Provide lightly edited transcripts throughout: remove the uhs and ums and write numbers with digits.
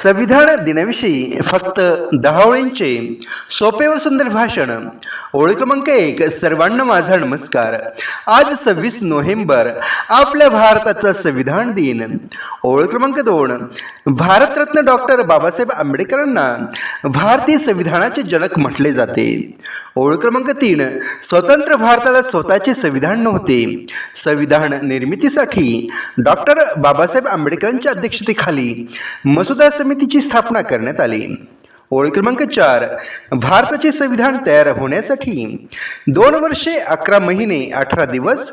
संविधान दिनाविषयी फक्त 10 ओळींचे सोपे व सुंदर भाषण। ओळ क्रमांक 1, सर्वांना माझा नमस्कार। आज 26 नोव्हेंबर आपल्या भारताचा संविधान दिन। ओळ क्रमांक 2, भारतरत्न डॉक्टर बाबासाहेब आंबेडकरांना भारतीय संविधानाचे जनक म्हटले जाते। ओळ क्रमांक 3, स्वतंत्र भारताला स्वतःचे संविधान नव्हते। संविधान निर्मितीसाठी डॉक्टर बाबासाहेब आंबेडकरांच्या अध्यक्षतेखाली मसुदा समितीची स्थापना करण्यात आली। ओळ क्रमांक 4, भारताचे संविधान तयार होण्यासाठी 2 वर्षे 11 महिने 18 दिवस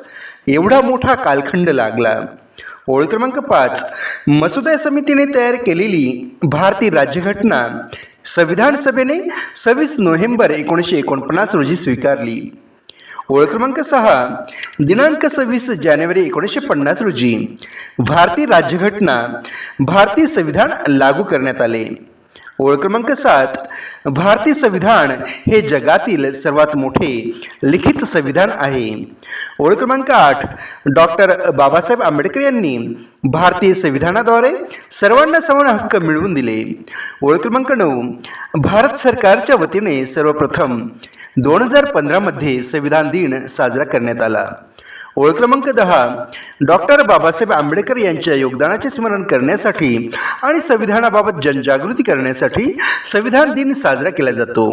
एवढा मोठा कालखंड लागला। ओळ क्रमांक 5, मसुदा समितीने तयार केलेली भारतीय राज्यघटना संविधान सभेने 26 नोव्हेंबर 1949 रोजी स्वीकारली। ओळ क्रमांक 6, दिनांक 26 जानेवारी 1950 रोजी भारतीय राज्यघटना भारतीय संविधान लागू करण्यात आले। ओळ क्रमांक 7, भारतीय संविधान हे जगातील सर्वात मोठे लिखित संविधान आहे। ओळ क्रमांक 8, डॉक्टर बाबासाहेब आंबेडकर यांनी भारतीय संविधानाद्वारे सर्वांना समान हक्क मिळवून दिले। ओळ क्रमांक 9, भारत सरकारच्या वतीने सर्वप्रथम 2015 मध्ये संविधान दिन साजरा करण्यात आला। ओळ क्रमांक 10, डॉक्टर बाबासाहेब आंबेडकर यांच्या योगदानाचे स्मरण करण्यासाठी आणि संविधानाबाबत जनजागृती करण्यासाठी संविधान दिन साजरा केला जातो।